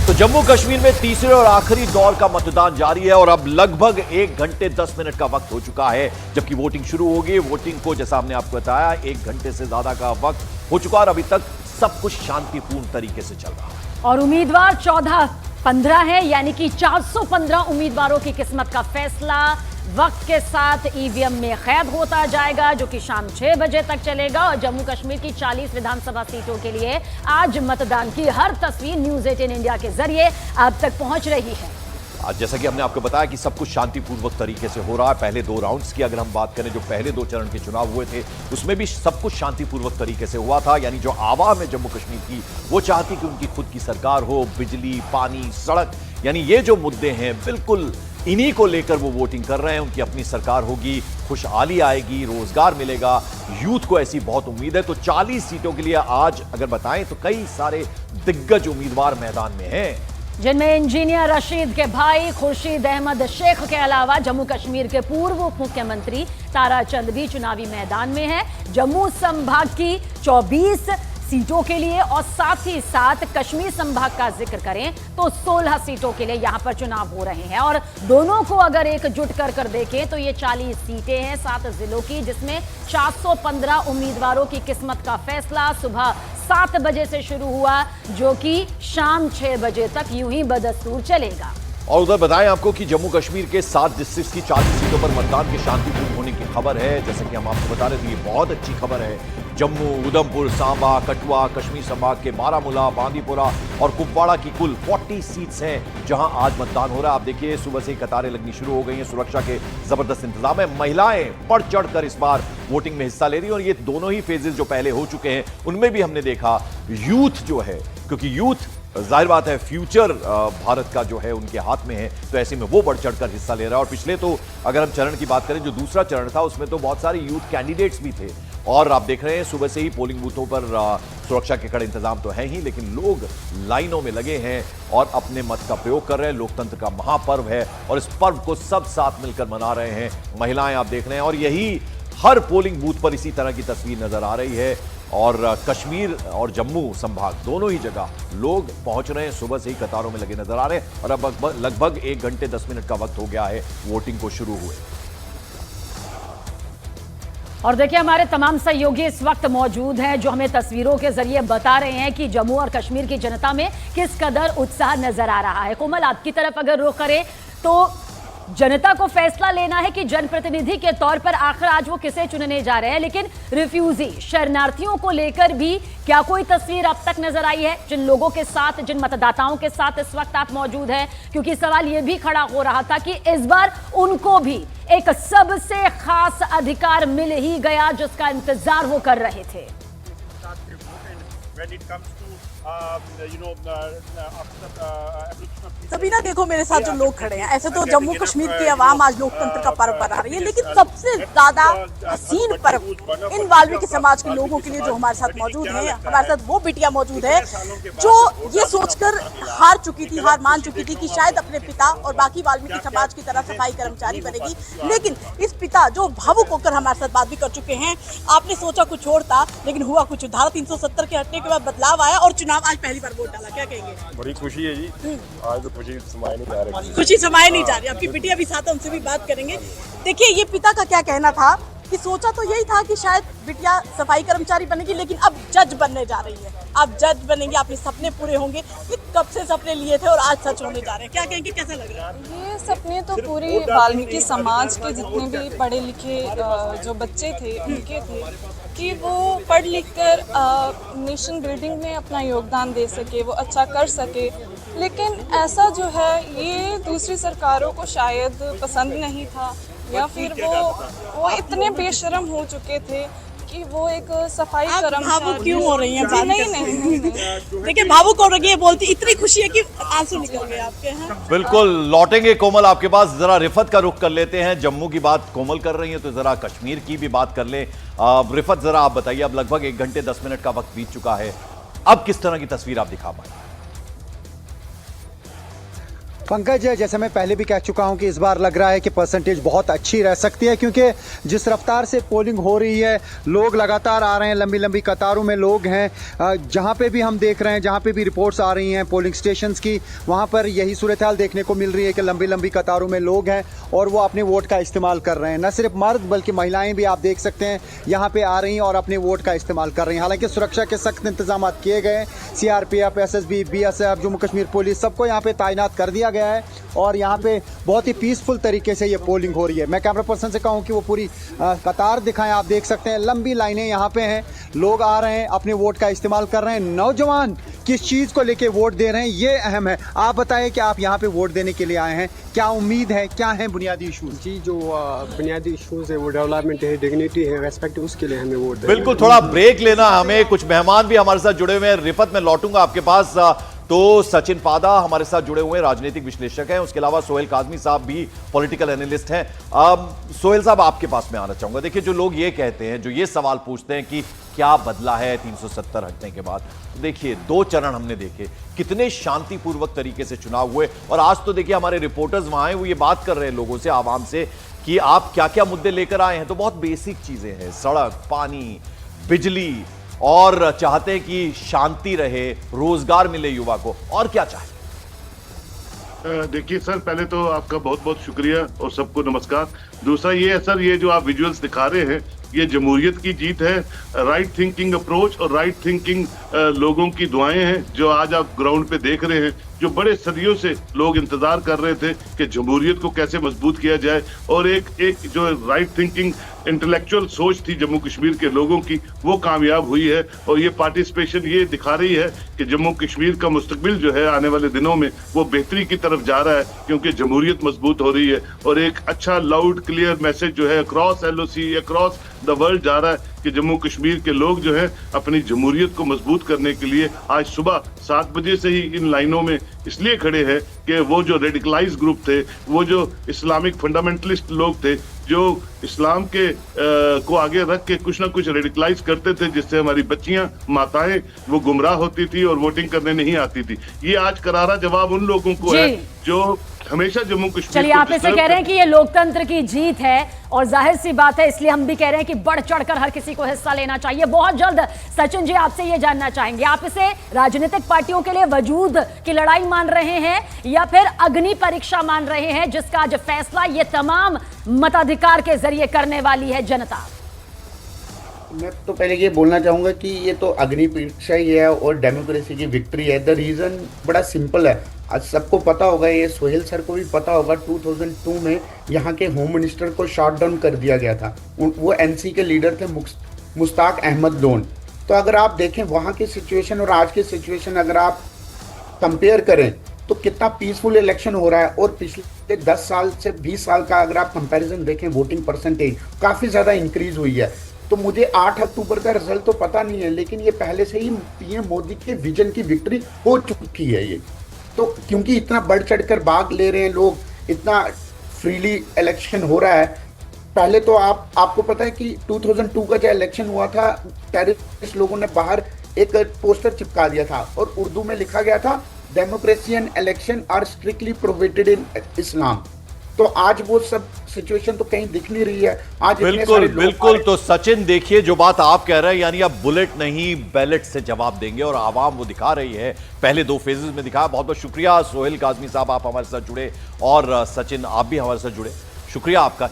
तो जम्मू कश्मीर में तीसरे और आखिरी दौर का मतदान जारी है और अब लगभग 1 घंटे 10 मिनट का वक्त हो चुका है जबकि वोटिंग शुरू होगी। वोटिंग को जैसा हमने आपको बताया 1 घंटे से ज्यादा का वक्त हो चुका और अभी तक सब कुछ शांतिपूर्ण तरीके से चल रहा है। और उम्मीदवार 14-15 है, यानी कि 415 उम्मीदवारों की किस्मत का फैसला वक्त के साथ ईवीएम में कैद होता जाएगा, जो कि शाम 6 बजे तक चलेगा। और जम्मू कश्मीर की 40 विधानसभा सीटों के लिए आज मतदान की हर तस्वीर न्यूज 18 इंडिया के जरिए आप तक पहुंच रही है। आज जैसा कि हमने आपको बताया कि सब कुछ शांतिपूर्वक तरीके से हो रहा है। पहले 2 राउंड्स की अगर हम बात करें, जो पहले 2 चरण के चुनाव हुए थे उसमें भी सब कुछ शांतिपूर्वक तरीके से हुआ था। यानी जो आवाम है जम्मू कश्मीर की, वो चाहती कि उनकी खुद की सरकार हो, बिजली, पानी, सड़क, यानी ये जो मुद्दे हैं बिल्कुल इन्हीं को लेकर वो वोटिंग कर रहे हैं। उनकी अपनी सरकार होगी, खुशहाली आएगी, रोजगार मिलेगा, यूथ को ऐसी बहुत उम्मीद है। तो 40 सीटों के लिए आज अगर बताएं तो कई सारे दिग्गज उम्मीदवार मैदान में हैं, जिनमें इंजीनियर रशीद के भाई खुर्शीद अहमद शेख के अलावा जम्मू कश्मीर के पूर्व उप मुख्यमंत्री तारा चंद भी चुनावी मैदान में है। जम्मू संभाग की 24 सीटों के लिए और साथ ही साथ कश्मीर संभाग का जिक्र करें तो 16 सीटों के लिए यहां पर चुनाव हो रहे हैं। और दोनों को अगर एकजुट कर देखें तो ये 40 सीटें हैं 7 जिलों की, जिसमें 415 उम्मीदवारों की किस्मत का फैसला सुबह 7 बजे से शुरू हुआ, जो कि शाम 6 बजे तक यूं ही बदस्तूर चलेगा। और उधर बताएं आपको कि जम्मू कश्मीर के 7 डिस्ट्रिक्ट की 40 सीटों पर मतदान के शांतिपूर्ण होने की खबर है। जैसे कि हम आपको बता रहे थे, ये बहुत अच्छी खबर है। जम्मू, उधमपुर, सांबा, कठुआ, कश्मीर संभाग के बारामूला, बांदीपुरा और कुपवाड़ा की कुल 40 सीट्स हैं जहां आज मतदान हो रहा है। आप देखिए सुबह से ही कतारें लगनी शुरू हो गई हैं, सुरक्षा के जबरदस्त इंतजाम है। महिलाएं बढ़ चढ़कर इस बार वोटिंग में हिस्सा ले रही हैं और ये दोनों ही फेजेस जो पहले हो चुके हैं उनमें भी हमने देखा यूथ जो है, क्योंकि यूथ जाहिर बात है फ्यूचर भारत का जो है उनके हाथ में है, तो ऐसे में वो बढ़ चढ़कर हिस्सा ले रहा है। और पिछले तो अगर हम चरण की बात करें, जो दूसरा चरण था उसमें तो बहुत सारे यूथ कैंडिडेट्स भी थे और आप देख रहे हैं सुबह से ही पोलिंग बूथों पर सुरक्षा के कड़े इंतजाम तो है ही, लेकिन लोग लाइनों में लगे हैं और अपने मत का प्रयोग कर रहे हैं। लोकतंत्र का महापर्व है और इस पर्व को सब साथ मिलकर मना रहे हैं। महिलाएं आप देख रहे हैं और यही हर पोलिंग बूथ पर इसी तरह की तस्वीर नजर आ रही है। और कश्मीर और जम्मू संभाग दोनों ही जगह लोग पहुंच रहे हैं, सुबह से ही कतारों में लगे नजर आ रहे हैं और अब लगभग 1 घंटे 10 मिनट का वक्त हो गया है वोटिंग को शुरू हुए। और देखिए हमारे तमाम सहयोगी इस वक्त मौजूद हैं जो हमें तस्वीरों के जरिए बता रहे हैं कि जम्मू और कश्मीर की जनता में किस कदर उत्साह नजर आ रहा है। कोमल, आपकी तरफ अगर रुख करें तो जनता को फैसला लेना है कि जनप्रतिनिधि के तौर पर आखिर आज वो किसे चुनने जा रहे हैं, लेकिन रिफ्यूजी शरणार्थियों को लेकर भी क्या कोई तस्वीर अब तक नजर आई है जिन लोगों के साथ, जिन मतदाताओं के साथ इस वक्त आप मौजूद हैं? क्योंकि सवाल ये भी खड़ा हो रहा था कि इस बार उनको भी एक सबसे खास अधिकार मिल ही गया जिसका इंतजार वो कर रहे थे। सबीना, देखो मेरे साथ जो लोग खड़े हैं, ऐसे तो जम्मू कश्मीर की आवाम आज लोकतंत्र का पर्व मना रही है, लेकिन सबसे ज्यादा हसीन पर्व इन वाल्मीकि समाज के लोगों के लिए जो हमारे साथ मौजूद है, हमारे साथ वो बिटिया मौजूद है जो ये सोचकर हार चुकी थी, हार मान चुकी थी कि शायद अपने पिता और बाकी वाल्मीकि समाज की तरह सफाई कर्मचारी बनेगी। लेकिन इस पिता जो भावुक होकर हमारे साथ बात भी कर चुके हैं, आपने सोचा कुछ और था लेकिन हुआ कुछ। धारा 370 के हटने के बाद बदलाव आया और चुनाव आज पहली बार वोट डाला, क्या कहेंगे? बड़ी खुशी है जी, आज तो खुशी समाये नहीं जा रही। खुशी समाये नहीं जा रही। आपकी बिटिया भी साथ है, उनसे भी बात करेंगे। देखिए ये पिता का क्या कहना था कि सोचा तो यही था कि शायद बिटिया सफाई कर्मचारी बनेगी, लेकिन अब जज बनने जा रही है। आप जज बनेंगे, अपने सपने पूरे होंगे। ये कब से सपने लिए थे और आज सच होने जा रहे हैं, क्या कहेंगे, कैसा लग रहा है? ये सपने तो पूरी वाल्मीकि समाज के जितने भी पढ़े लिखे जो बच्चे थे उनके थे कि वो पढ़ लिख कर नेशन बिल्डिंग में अपना योगदान दे सके, वो अच्छा कर सके। लेकिन ऐसा जो है ये दूसरी सरकारों को शायद पसंद नहीं था, या फिर वो इतने बेशर्म हो चुके थे कि वो एक सफाई कर्मचारी। भावुक क्यों हो रही हैं? नहीं। देखिए भावुक हो रही है, बोलती इतनी खुशी है कि आंसू निकल गए आपके। हैं बिल्कुल लौटेंगे कोमल आपके पास। जरा रिफत का रुख कर लेते हैं। जम्मू की बात कोमल कर रही है तो जरा कश्मीर की भी बात कर लें। रिफत जरा आप बताइए, अब लगभग 1 घंटे 10 मिनट का वक्त बीत चुका है, अब किस तरह की तस्वीर आप दिखा पाए? पंकज, जैसे मैं पहले भी कह चुका हूं कि इस बार लग रहा है कि परसेंटेज बहुत अच्छी रह सकती है, क्योंकि जिस रफ्तार से पोलिंग हो रही है, लोग लगातार आ रहे हैं, लंबी लंबी कतारों में लोग हैं। जहां पे भी हम देख रहे हैं, जहां पे भी रिपोर्ट्स आ रही हैं पोलिंग स्टेशंस की, वहां पर यही सूरत हाल देखने को मिल रही है कि लंबी लंबी कतारों में लोग हैं और वो अपने वोट का इस्तेमाल कर रहे हैं। न सिर्फ मर्द बल्कि महिलाएं भी आप देख सकते हैं यहाँ पे आ रही हैं और अपने वोट का इस्तेमाल कर रही हैं। हालांकि सुरक्षा के सख्त इंतजाम किए गए, CRPF, SSB, BSF, Jammu Kashmir police, सबको यहाँ पे तैनात कर दिया गया है और यहाँ पे बहुत ही पीसफुल तरीके से ये पोलिंग हो रही है। मैं कैमरा पर्सन से कहूँ कि वो पूरी कतार दिखाएं। आप देख सकते हैं लंबी लाइनें यहाँ पे हैं, लोग आ रहे हैं, अपने वोट का इस्तेमाल कर रहे हैं। नौजवान किस चीज़ को लेके वोट दे रहे हैं ये अहम है। आप बताएं कि आप यहाँ पे वोट देने के लिए आए हैं, क्या उम्मीद है, क्या है बुनियादी इशूज़? जी, जो बुनियादी इशूज़ है वो डेवलपमेंट है, डिग्निटी है, रेस्पेक्ट, उसके लिए हमें वोट देना। बिल्कुल, थोड़ा ब्रेक लेना हमें, कुछ मेहमान भी हमारे साथ जुड़े हुए हैं। रिफत, मैं लौटूंगा आपके पास। तो सचिन पादा हमारे साथ जुड़े हुए राजनीतिक विश्लेषक हैं, उसके अलावा सोहेल काजमी साहब भी पॉलिटिकल एनालिस्ट हैं। सोहेल साहब, आपके पास मैं आना चाहूंगा। देखिए, जो लोग ये कहते हैं, जो ये सवाल पूछते हैं कि क्या बदला है 370 हटने के बाद, देखिए 2 चरण हमने देखे, कितने शांतिपूर्वक तरीके से चुनाव हुए। और आज तो देखिए हमारे रिपोर्टर्स वहां हैं, वो ये बात कर रहे हैं लोगों से, आवाम से, कि आप क्या क्या मुद्दे लेकर आए हैं। तो बहुत बेसिक चीजें हैं, सड़क, पानी, बिजली, और चाहते हैं कि शांति रहे, रोजगार मिले युवा को। और क्या चाहे? देखिए सर, पहले तो आपका बहुत बहुत शुक्रिया और सबको नमस्कार। दूसरा ये है सर, ये जो आप विजुअल्स दिखा रहे हैं, ये जमहूरियत की जीत है। राइट थिंकिंग अप्रोच और राइट थिंकिंग लोगों की दुआएं हैं जो आज आप ग्राउंड पे देख रहे हैं, जो बड़े सदियों से लोग इंतजार कर रहे थे कि जमहूरियत को कैसे मजबूत किया जाए। और एक जो राइट थिंकिंग इंटेलेक्चुअल सोच थी जम्मू कश्मीर के लोगों की, वो कामयाब हुई है। और ये पार्टिसिपेशन ये दिखा रही है कि जम्मू कश्मीर का मुस्तकबिल जो है आने वाले दिनों में वो बेहतरी की तरफ जा रहा है, क्योंकि जमहूरियत मजबूत हो रही है। और एक अच्छा लाउड क्लियर मैसेज जो है across LOC, across the world जा रहा है कि जम्मू कश्मीर के लोग जो है अपनी जमहूरियत को मजबूत करने के लिए आज सुबह 7 बजे से ही इन लाइनों में इसलिए खड़े हैं कि वो जो रेडिकलाइज ग्रुप थे, वो जो इस्लामिक फंडामेंटलिस्ट लोग थे, जो इस्लाम के को आगे रख के कुछ ना कुछ रेडिकलाइज करते थे, जिससे हमारी बच्चियां, माताएं वो गुमराह होती थी और वोटिंग करने नहीं आती थी। ये आज करारा जवाब उन लोगों को है जो हमेशा जम्मू कश्मीर। चलिए, आप इसे कह रहे हैं कि ये लोकतंत्र की जीत है और जाहिर सी बात है, इसलिए हम भी कह रहे हैं कि बढ़ चढ़कर हर किसी को हिस्सा लेना चाहिए। बहुत जल्द सचिन जी आपसे ये जानना चाहेंगे, आप इसे राजनीतिक पार्टियों के लिए वजूद की लड़ाई मान रहे हैं या फिर अग्नि परीक्षा मान रहे हैं, जिसका आज फैसला ये तमाम मताधिकार के जरिए करने वाली है जनता? मैं तो पहले ये बोलना चाहूँगा कि ये तो अग्नि परीक्षा ही है और डेमोक्रेसी की विक्ट्री है। द रीज़न बड़ा सिंपल है, आज सबको पता होगा, ये सोहेल सर को भी पता होगा, 2002 में यहाँ के होम मिनिस्टर को शॉट डाउन कर दिया गया था। वो NC के लीडर थे, मुश्ताक अहमद लोन। तो अगर आप देखें वहाँ की सिचुएशन और आज की सिचुएशन अगर आप कंपेयर करें तो कितना पीसफुल इलेक्शन हो रहा है। और पिछले 10 साल से 20 साल का अगर आप कंपैरिजन देखें, वोटिंग परसेंटेज काफ़ी ज़्यादा इंक्रीज हुई है। तो मुझे 8 अक्टूबर का रिजल्ट तो पता नहीं है, लेकिन ये पहले से ही PM मोदी के विजन की विक्ट्री हो चुकी है ये। तो क्योंकि इतना बढ़ चढ़कर भाग ले रहे हैं लोग, इतना फ्रीली इलेक्शन हो रहा है। पहले तो आपको पता है कि 2002 का जो इलेक्शन हुआ था, टेररिस्ट लोगों ने बाहर एक पोस्टर चिपका दिया था और उर्दू में लिखा गया था, democracy and election are strictly prohibited in Islam. तो आज वो सब सिचुएशन तो कहीं दिख नहीं रही है। आज बिल्कुल बिल्कुल। तो सचिन, देखिए जो बात आप कह रहे हैं, यानी आप बुलेट नहीं बैलेट से जवाब देंगे और आवाम वो दिखा रही है, पहले 2 फेजेस में दिखा। बहुत बहुत शुक्रिया सोहेल काजमी साहब, आप हमारे साथ जुड़े, और सचिन आप भी हमारे साथ जुड़े, शुक्रिया आपका।